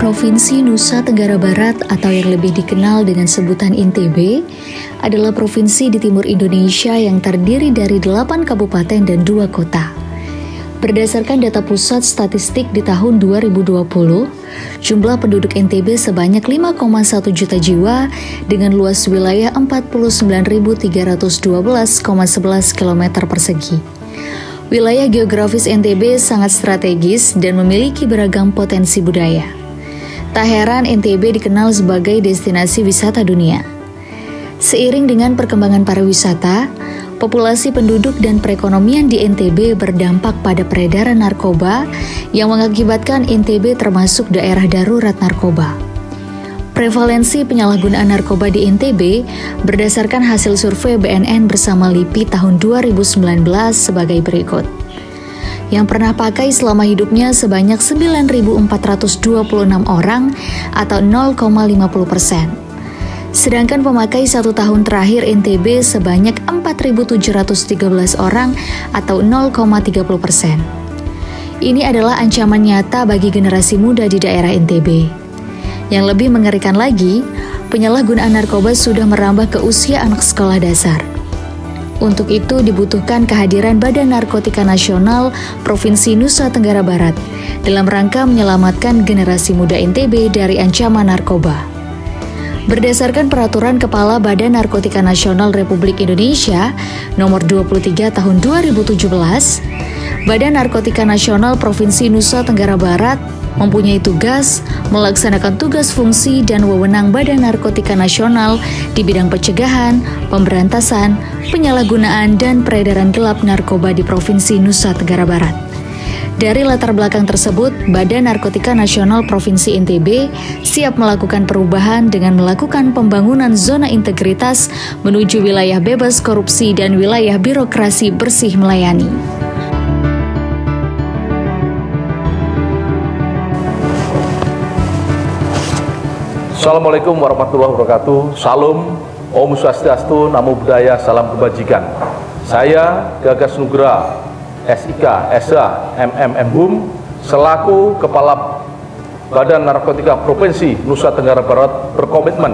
Provinsi Nusa Tenggara Barat atau yang lebih dikenal dengan sebutan NTB adalah provinsi di timur Indonesia yang terdiri dari 8 kabupaten dan 2 kota. Berdasarkan data Pusat Statistik di tahun 2020, jumlah penduduk NTB sebanyak 5,1 juta jiwa dengan luas wilayah 49.312,11 km persegi. Wilayah geografis NTB sangat strategis dan memiliki beragam potensi budaya. Tak heran NTB dikenal sebagai destinasi wisata dunia. Seiring dengan perkembangan pariwisata, populasi penduduk dan perekonomian di NTB berdampak pada peredaran narkoba yang mengakibatkan NTB termasuk daerah darurat narkoba. Prevalensi penyalahgunaan narkoba di NTB berdasarkan hasil survei BNN bersama LIPI tahun 2019 sebagai berikut. Yang pernah pakai selama hidupnya sebanyak 9.426 orang atau 0,50%. Sedangkan pemakai 1 tahun terakhir NTB sebanyak 4.713 orang atau 0,30%. Ini adalah ancaman nyata bagi generasi muda di daerah NTB. Yang lebih mengerikan lagi, penyalahgunaan narkoba sudah merambah ke usia anak sekolah dasar. Untuk itu dibutuhkan kehadiran Badan Narkotika Nasional Provinsi Nusa Tenggara Barat dalam rangka menyelamatkan generasi muda NTB dari ancaman narkoba. Berdasarkan Peraturan Kepala Badan Narkotika Nasional Republik Indonesia Nomor 23 Tahun 2017, Badan Narkotika Nasional Provinsi Nusa Tenggara Barat mempunyai tugas melaksanakan tugas fungsi dan wewenang Badan Narkotika Nasional di bidang pencegahan, pemberantasan, penyalahgunaan, dan peredaran gelap narkoba di Provinsi Nusa Tenggara Barat. Dari latar belakang tersebut, Badan Narkotika Nasional Provinsi NTB siap melakukan perubahan dengan melakukan pembangunan zona integritas menuju wilayah bebas korupsi dan wilayah birokrasi bersih melayani. Assalamualaikum warahmatullahi wabarakatuh. Salam, Om Swastiastu, Namo Buddhaya, Salam Kebajikan. Saya Gagas Nugraha, SIK, SH, MMM, selaku Kepala Badan Narkotika Provinsi Nusa Tenggara Barat berkomitmen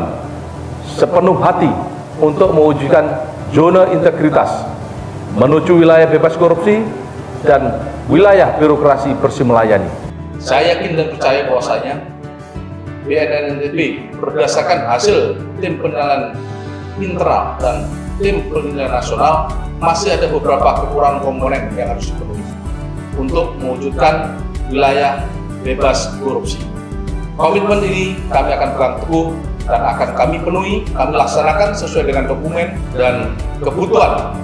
sepenuh hati untuk mewujudkan zona integritas menuju wilayah bebas korupsi dan wilayah birokrasi bersih melayani. Saya yakin dan percaya bahwasanya BNN NTB berdasarkan hasil tim penilaian internal dan tim penilaian nasional masih ada beberapa kekurangan komponen yang harus dipenuhi untuk mewujudkan wilayah bebas korupsi. Komitmen ini kami akan pegang teguh dan akan kami penuhi, kami laksanakan sesuai dengan dokumen dan kebutuhan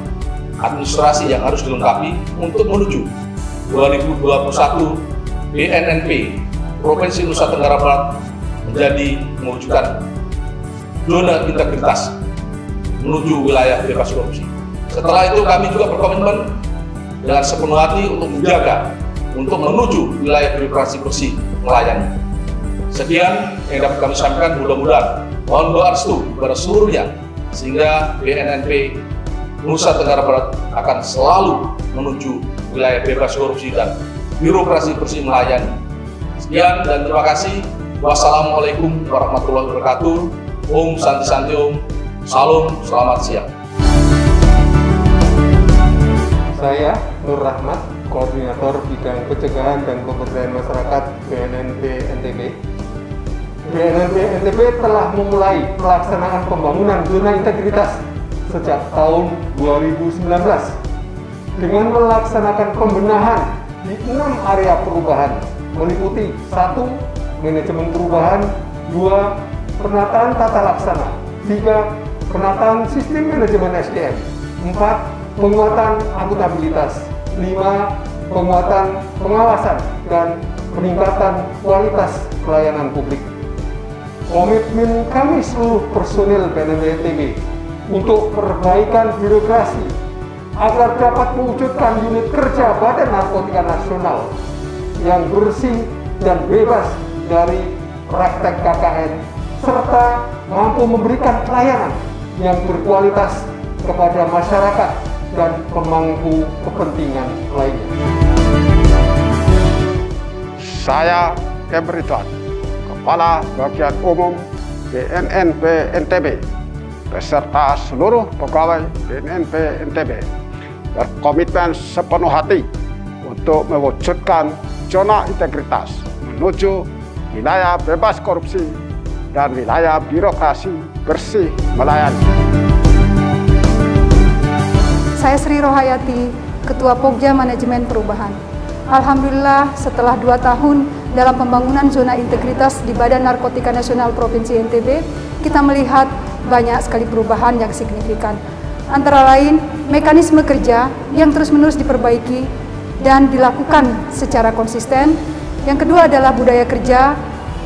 administrasi yang harus dilengkapi untuk menuju 2021 BNNP Provinsi Nusa Tenggara Barat menjadi mewujudkan zona integritas menuju wilayah bebas korupsi. Setelah itu kami juga berkomitmen dengan sepenuh hati untuk menjaga, untuk menuju wilayah birokrasi bersih melayani. Sekian yang dapat kami sampaikan, mudah-mudahan mohon doa restu kepada seluruhnya sehingga BNNP Nusa Tenggara Barat akan selalu menuju wilayah bebas korupsi dan birokrasi bersih melayani. Sekian dan terima kasih. Wassalamualaikum warahmatullahi wabarakatuh. Om Santi Santi Om. Salam, selamat siang. Saya Nur Rahmat, Koordinator Bidang Pencegahan dan Pemberdayaan Masyarakat BNNP NTB. BNNP NTB telah memulai pelaksanaan pembangunan zona integritas sejak tahun 2019 dengan melaksanakan pembenahan di 6 area perubahan meliputi 1. Manajemen perubahan, 2. Penataan tata laksana, 3. Penataan sistem manajemen SDM, 4. Penguatan akuntabilitas, 5. Penguatan pengawasan dan peningkatan kualitas pelayanan publik. Komitmen kami seluruh personil BNNP NTB untuk perbaikan birokrasi agar dapat mewujudkan unit kerja Badan Narkotika Nasional yang bersih dan bebas dari praktek KKN serta mampu memberikan pelayanan yang berkualitas kepada masyarakat dan pemangku kepentingan lainnya. Saya Kemper Ridwan, Kepala Bagian Umum BNNP NTB beserta seluruh pegawai BNNP NTB berkomitmen sepenuh hati untuk mewujudkan zona integritas menuju wilayah bebas korupsi dan wilayah birokrasi bersih melayani. Saya Sri Rohayati, Ketua Pokja Manajemen Perubahan. Alhamdulillah setelah 2 tahun dalam pembangunan zona integritas di Badan Narkotika Nasional Provinsi NTB, kita melihat banyak sekali perubahan yang signifikan. Antara lain, mekanisme kerja yang terus-menerus diperbaiki dan dilakukan secara konsisten. Yang kedua adalah budaya kerja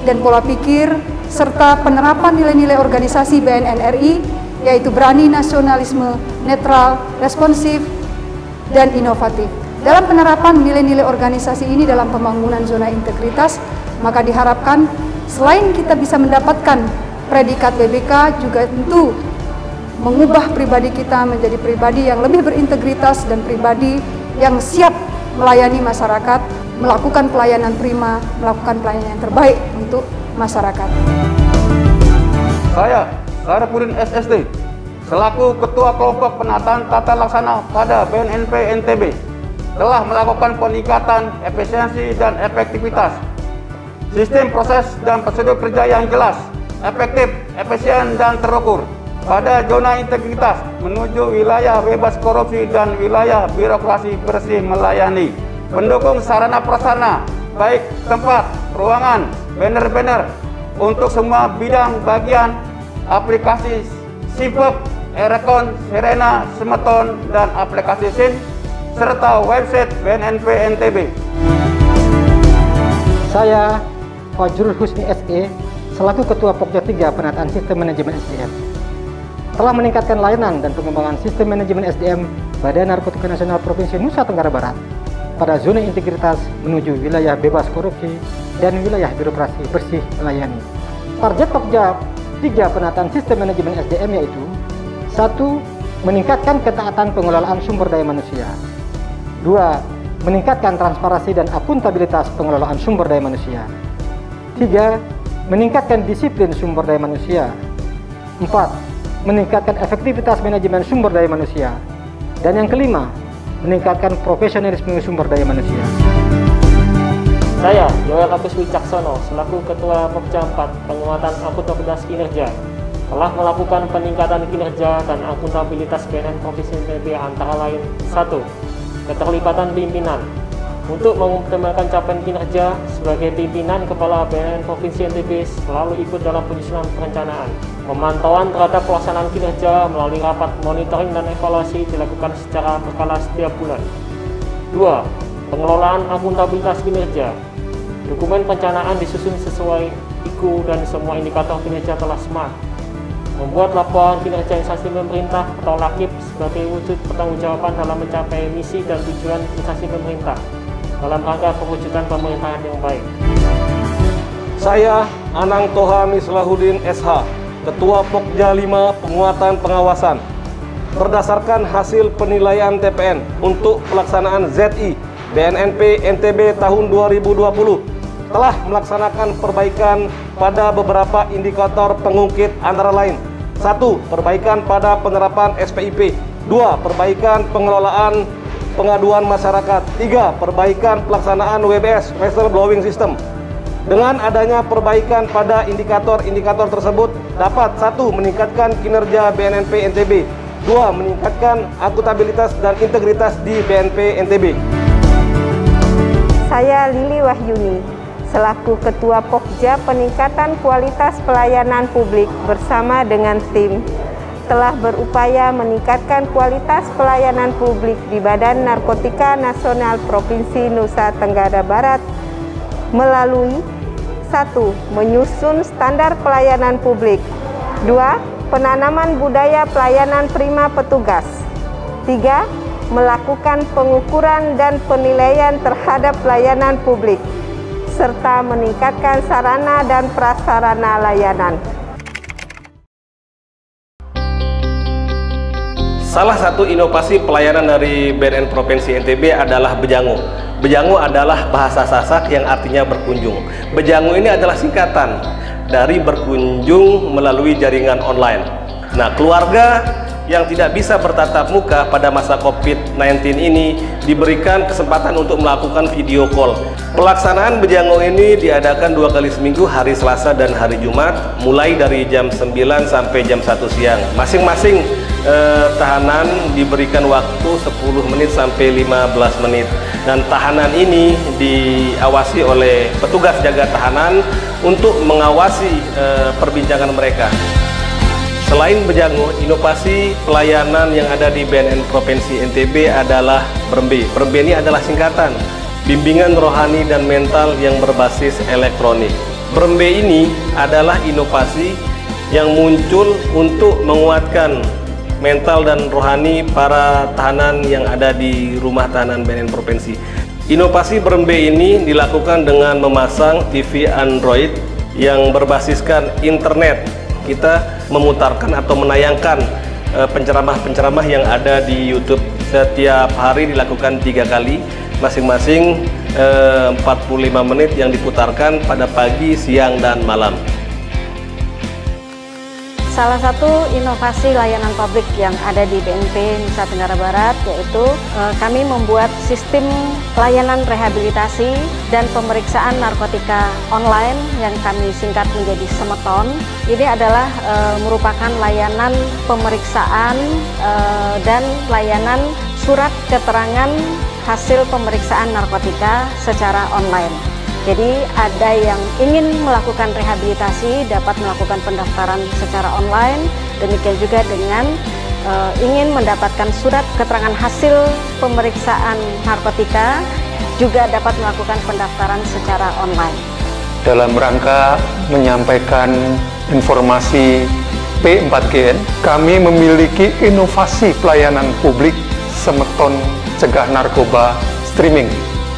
dan pola pikir, serta penerapan nilai-nilai organisasi BNN-RI, yaitu berani, nasionalisme, netral, responsif, dan inovatif. Dalam penerapan nilai-nilai organisasi ini dalam pembangunan zona integritas, maka diharapkan selain kita bisa mendapatkan predikat BBK, juga tentu mengubah pribadi kita menjadi pribadi yang lebih berintegritas dan pribadi yang siap melayani masyarakat, melakukan pelayanan prima, melakukan pelayanan yang terbaik untuk masyarakat. Saya, Sarapudin SST, selaku Ketua Kelompok Penataan Tata Laksana pada BNNP NTB, telah melakukan peningkatan efisiensi dan efektivitas, sistem proses dan prosedur kerja yang jelas, efektif, efisien, dan terukur pada zona integritas menuju wilayah bebas korupsi dan wilayah birokrasi bersih melayani. Pendukung sarana prasarana, baik tempat, ruangan, banner-banner untuk semua bidang bagian aplikasi Simpep, Erekon, Serena, Semeton, dan aplikasi SIN, serta website BNNP NTB. Saya, Fajrul Husni SE, selaku Ketua Pokja 3 Penataan Sistem Manajemen SDM, telah meningkatkan layanan dan pengembangan sistem manajemen SDM Badan Narkotika Nasional Provinsi Nusa Tenggara Barat pada zona integritas menuju wilayah bebas korupsi dan wilayah birokrasi bersih melayani. Target Pokja 3 Penataan Sistem Manajemen SDM yaitu 1. Meningkatkan ketaatan pengelolaan sumber daya manusia. 2. Meningkatkan transparansi dan akuntabilitas pengelolaan sumber daya manusia. 3. Meningkatkan disiplin sumber daya manusia. 4. Meningkatkan efektivitas manajemen sumber daya manusia. Dan yang kelima, meningkatkan profesionalisme sumber daya manusia. Saya, Yoel Agus Wicaksono, selaku Ketua Pokja 4 Penguatan Akuntabilitas Kinerja, telah melakukan peningkatan kinerja dan akuntabilitas BNN Provinsi NTB antara lain 1. Keterlibatan pimpinan untuk mengoptimalkan capaian kinerja sebagai pimpinan Kepala BNN Provinsi NTB selalu ikut dalam penyusunan perencanaan. Pemantauan terhadap pelaksanaan kinerja melalui rapat monitoring dan evaluasi dilakukan secara berkala setiap bulan. 2. Pengelolaan akuntabilitas kinerja. Dokumen perencanaan disusun sesuai IKU dan semua indikator kinerja telah smart. Membuat laporan kinerja instansi pemerintah atau LAKIP sebagai wujud pertanggungjawaban dalam mencapai misi dan tujuan instansi pemerintah dalam rangka perwujudan pemerintahan yang baik. Saya, Anang Toha Mislahuddin SH, Ketua Pokja 5 Penguatan Pengawasan. Berdasarkan hasil penilaian TPN untuk pelaksanaan ZI BNNP NTB tahun 2020, telah melaksanakan perbaikan pada beberapa indikator pengungkit antara lain 1. Perbaikan pada penerapan SPIP. 2. Perbaikan pengelolaan pengaduan masyarakat. 3. Perbaikan pelaksanaan WBS Whistleblowing System. Dengan adanya perbaikan pada indikator-indikator tersebut dapat 1. Meningkatkan kinerja BNNP NTB. 2. Meningkatkan akuntabilitas dan integritas di BNP NTB. Saya Lili Wahyuni, selaku Ketua Pokja Peningkatan Kualitas Pelayanan Publik bersama dengan tim, telah berupaya meningkatkan kualitas pelayanan publik di Badan Narkotika Nasional Provinsi Nusa Tenggara Barat melalui 1. Menyusun standar pelayanan publik. 2. Penanaman budaya pelayanan prima petugas. 3. Melakukan pengukuran dan penilaian terhadap pelayanan publik, serta meningkatkan sarana dan prasarana layanan. Salah satu inovasi pelayanan dari BNN Provinsi NTB adalah Bejango. Bejango adalah bahasa Sasak yang artinya berkunjung. Bejango ini adalah singkatan dari berkunjung melalui jaringan online. Nah, keluarga yang tidak bisa bertatap muka pada masa COVID-19 ini diberikan kesempatan untuk melakukan video call. Pelaksanaan Bejango ini diadakan 2 kali seminggu, hari Selasa dan hari Jumat, mulai dari jam 9 sampai jam 1 siang. Masing-masing tahanan diberikan waktu 10 menit sampai 15 menit. Dan tahanan ini diawasi oleh petugas jaga tahanan untuk mengawasi perbincangan mereka. Selain Bejango, inovasi pelayanan yang ada di BNN Provinsi NTB adalah Brembe. Brembe ini adalah singkatan bimbingan rohani dan mental yang berbasis elektronik. Brembe ini adalah inovasi yang muncul untuk menguatkan mental dan rohani para tahanan yang ada di rumah tahanan BNN Provinsi. Inovasi Brembe ini dilakukan dengan memasang TV Android yang berbasiskan internet. Kita memutarkan atau menayangkan penceramah-penceramah yang ada di YouTube. Setiap hari dilakukan 3 kali, masing-masing 45 menit yang diputarkan pada pagi, siang, dan malam. Salah satu inovasi layanan publik yang ada di BNP Nusa Tenggara Barat yaitu kami membuat sistem layanan rehabilitasi dan pemeriksaan narkotika online yang kami singkat menjadi Semeton. Ini adalah merupakan layanan pemeriksaan dan layanan surat keterangan hasil pemeriksaan narkotika secara online. Jadi ada yang ingin melakukan rehabilitasi dapat melakukan pendaftaran secara online, demikian juga dengan ingin mendapatkan surat keterangan hasil pemeriksaan narkotika juga dapat melakukan pendaftaran secara online. Dalam rangka menyampaikan informasi P4GN, kami memiliki inovasi pelayanan publik Semeton Cegah Narkoba Streaming.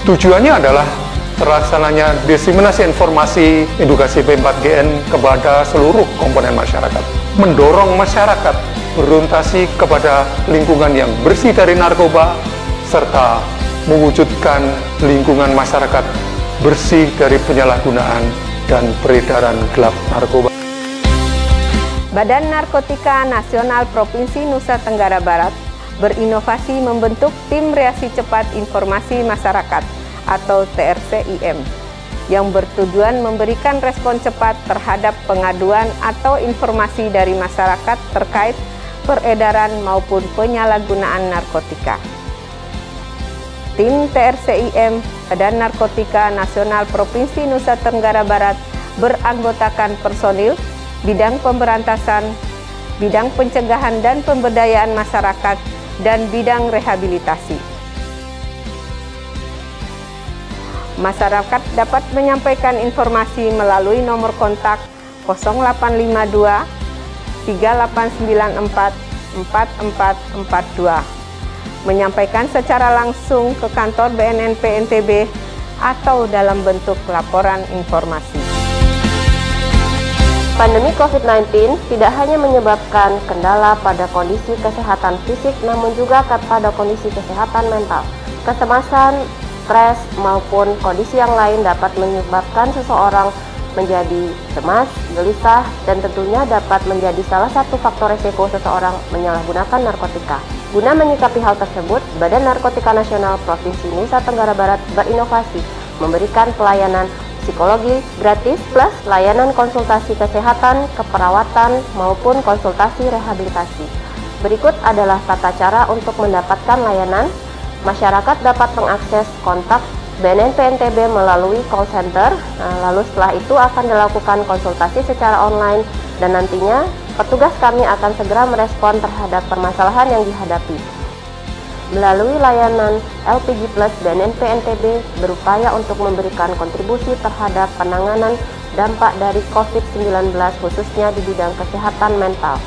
Tujuannya adalah terlaksananya diseminasi informasi edukasi P4GN kepada seluruh komponen masyarakat, mendorong masyarakat berorientasi kepada lingkungan yang bersih dari narkoba, serta mewujudkan lingkungan masyarakat bersih dari penyalahgunaan dan peredaran gelap narkoba. Badan Narkotika Nasional Provinsi Nusa Tenggara Barat berinovasi membentuk Tim Reaksi Cepat Informasi Masyarakat atau TRCIM yang bertujuan memberikan respon cepat terhadap pengaduan atau informasi dari masyarakat terkait peredaran maupun penyalahgunaan narkotika. Tim TRCIM Badan Narkotika Nasional Provinsi Nusa Tenggara Barat beranggotakan personil bidang pemberantasan, bidang pencegahan dan pemberdayaan masyarakat, dan bidang rehabilitasi. Masyarakat dapat menyampaikan informasi melalui nomor kontak 0852 3894 4442, menyampaikan secara langsung ke kantor BNNP NTB atau dalam bentuk laporan informasi. Pandemi COVID-19 tidak hanya menyebabkan kendala pada kondisi kesehatan fisik, namun juga pada kondisi kesehatan mental. Kecemasan, stres, maupun kondisi yang lain dapat menyebabkan seseorang menjadi cemas, gelisah, dan tentunya dapat menjadi salah satu faktor resiko seseorang menyalahgunakan narkotika. Guna menyikapi hal tersebut, Badan Narkotika Nasional Provinsi Nusa Tenggara Barat berinovasi memberikan pelayanan psikologi gratis plus layanan konsultasi kesehatan, keperawatan, maupun konsultasi rehabilitasi. Berikut adalah tata cara untuk mendapatkan layanan. Masyarakat dapat mengakses kontak BNNP NTB melalui call center, lalu setelah itu akan dilakukan konsultasi secara online dan nantinya petugas kami akan segera merespon terhadap permasalahan yang dihadapi. Melalui layanan LPG Plus, BNNP NTB berupaya untuk memberikan kontribusi terhadap penanganan dampak dari COVID-19 khususnya di bidang kesehatan mental.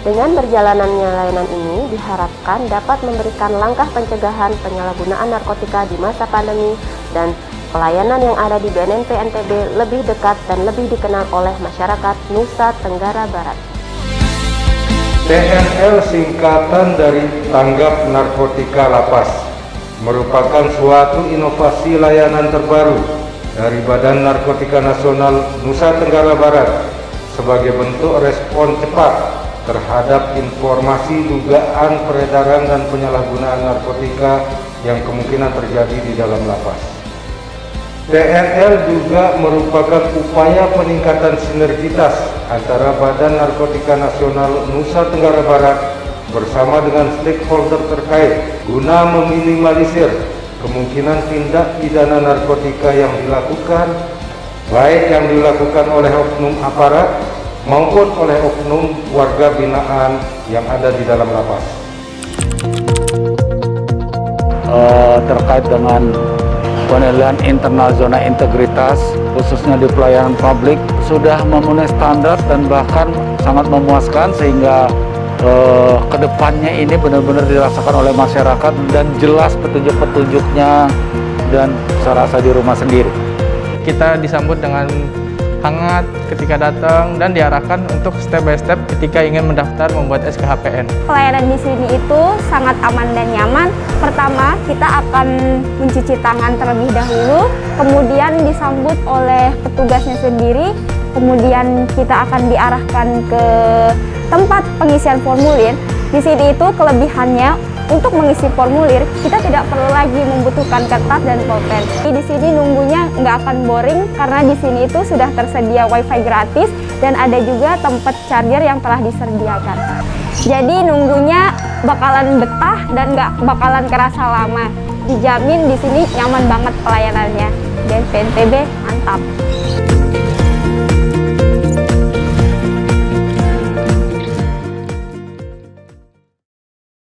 Dengan berjalanannya layanan ini diharapkan dapat memberikan langkah pencegahan penyalahgunaan narkotika di masa pandemi dan pelayanan yang ada di BNNP NTB lebih dekat dan lebih dikenal oleh masyarakat Nusa Tenggara Barat. TNL singkatan dari Tanggap Narkotika Lapas. merupakan suatu inovasi layanan terbaru dari Badan Narkotika Nasional Nusa Tenggara Barat sebagai bentuk respon cepat terhadap informasi dugaan peredaran dan penyalahgunaan narkotika yang kemungkinan terjadi di dalam lapas. PNL juga merupakan upaya peningkatan sinergitas antara Badan Narkotika Nasional Nusa Tenggara Barat bersama dengan stakeholder terkait guna meminimalisir kemungkinan tindak pidana narkotika yang dilakukan, baik yang dilakukan oleh oknum aparat maupun oleh oknum warga binaan yang ada di dalam lapas. Terkait dengan penilaian internal zona integritas, khususnya di pelayanan publik, sudah memenuhi standar dan bahkan sangat memuaskan, sehingga kedepannya ini benar-benar dirasakan oleh masyarakat dan jelas petunjuk-petunjuknya, dan saya rasa di rumah sendiri. Kita disambut dengan hangat ketika datang dan diarahkan untuk step by step ketika ingin mendaftar membuat SKHPN. Pelayanan di sini itu sangat aman dan nyaman. Pertama, kita akan mencuci tangan terlebih dahulu, kemudian disambut oleh petugasnya sendiri, kemudian kita akan diarahkan ke tempat pengisian formulir. Di sini itu kelebihannya, untuk mengisi formulir, kita tidak perlu lagi membutuhkan kertas dan pulpen. Di sini nunggunya nggak akan boring karena di sini itu sudah tersedia wifi gratis dan ada juga tempat charger yang telah disediakan. Jadi nunggunya bakalan betah dan nggak bakalan kerasa lama. Dijamin di sini nyaman banget pelayanannya. BNP NTB mantap.